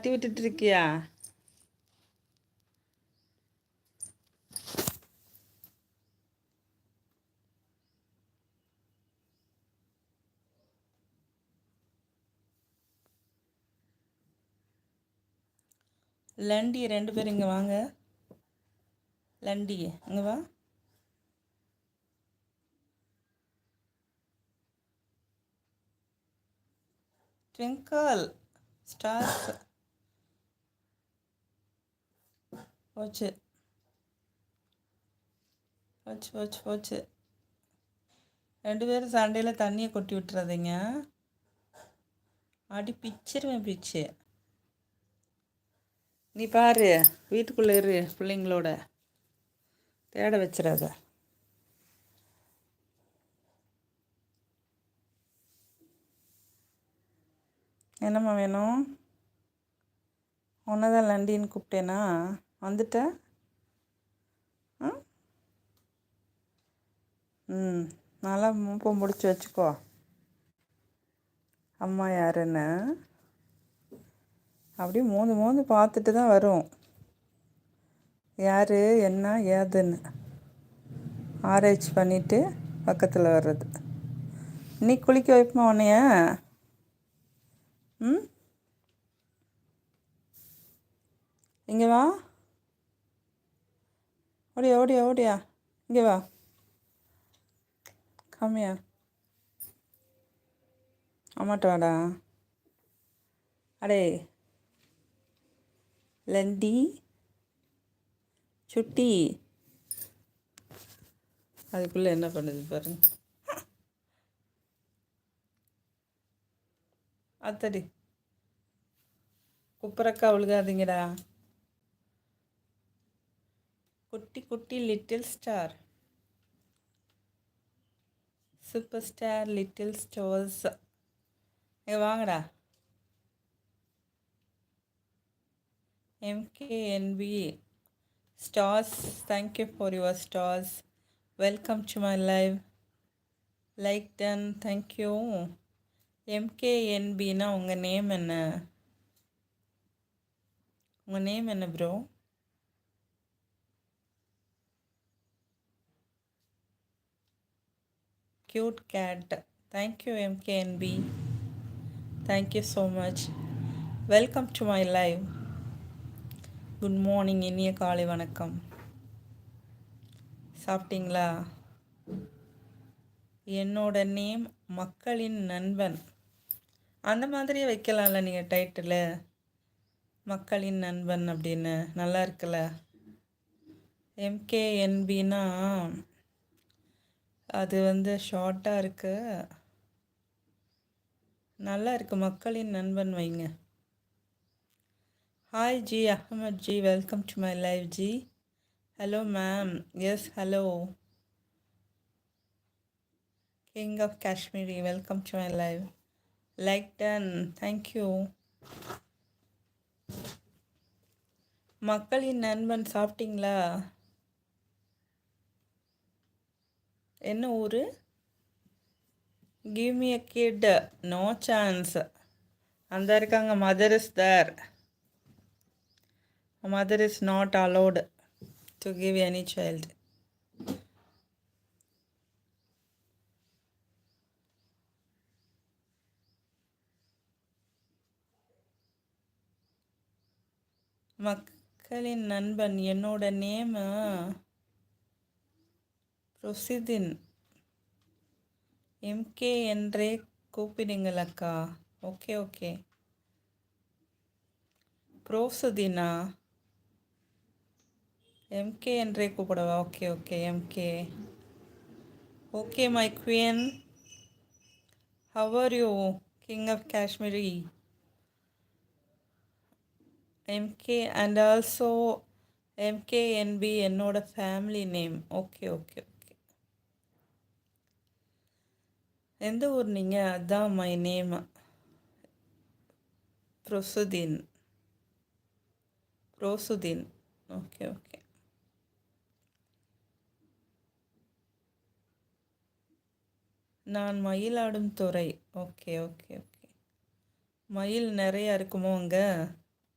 தட்டி விட்டுட்டு இருக்கியா? லண்டி 2 பேர் இங்கே வாங்க. லண்டி இங்கே வா. ட்விங்கிள் ஸ்டார்ஸ் போச்சு போச்சு போச்சு போச்சு. 2 பேரும் சண்டையில் தண்ணியை கொட்டி விட்டுறாதீங்க. அடி பிச்சிருவேன் பிச்சு. நீ பாரு, வீட்டுக்குள்ளே இரு, பிள்ளைங்களோட தேட வச்சிடாத. என்னம்மா வேணும்? உன்னதான் லண்டின்னு கூப்பிட்டேனா? வந்துட்ட? நல்லா மூப்பை முடிச்சு வச்சுக்கோ. அம்மா யாருன்னு அப்படியே மோந்து பார்த்துட்டு தான் வரும். யார் என்ன ஏதுன்னு ஆராய்ச்சி பண்ணிவிட்டு பக்கத்தில் வர்றது. இன்னைக்கு குளிக்க வைப்போமா உன்னைய? இங்கே வா. ஓடியா ஓடியா ஓடியா, இங்கே வா. கம்மியா அம்மாட்ட வாடா. அடே லண்டி சுட்டி, அதுக்குள்ளே என்ன பண்ணுது பாருங்க. அத்தடி குப்பரக்கா விழுகாதீங்கடா. குட்டி குட்டி little star, super star little stars, இங்கே வாங்கடா. MKNB stars, thank you for your stars. Welcome to my live. Like done, thank you. MKNBனா உங்கள் நேம் என்ன? உங்கள் நேம் என்ன bro? Cute cat. Thank you MKNB. Thank you so much. Welcome to my live. Good morning, இனிய காலை வணக்கம். சாப்பிட்டீங்களா? என்னோட name மக்களின் நண்பன். அந்த மாதிரியே வைக்கலாம்ல நீங்கள் டைட்டில், மக்களின் நண்பன் அப்படின்னு. நல்லா இருக்குல்ல? MKNBனா அது ஷார்ட்டாக இருக்கு, நல்லா இருக்குது. மக்களின் நண்பன் வைங்க. Hi ji, Ahmed ji, welcome to my live ji. Hello ma'am. Yes hello. King of Kashmiri, welcome to my live. Like done, thank you. மக்களின் நண்பன் சாப்பிட்டீங்களா? என்ன ஊர்? Give me a kit, no chance. அந்த இருக்காங்க, mother is there. Mother is not allowed to give any child. மக்களின் நண்பன், என்னோட நேம் ப்ரொசிதின். MK என்றே கூப்பிடுங்களக்கா. Okay okay. ப்ரோசுதீனா? MK என்றே கூப்பிடவா? Okay okay MK. Okay my queen, how are you? King of Kashmiri. MK and also MKNB என்னோட family name. Okay okay okay. எந்த ஊர் நீங்கள்? அதுதான் மை நேம், ப்ரோசுதீன். ப்ரோசுதீன். Okay okay. நான் Mayiladuthurai. Okay okay okay. மயில் நிறையா இருக்குமோ அங்கே?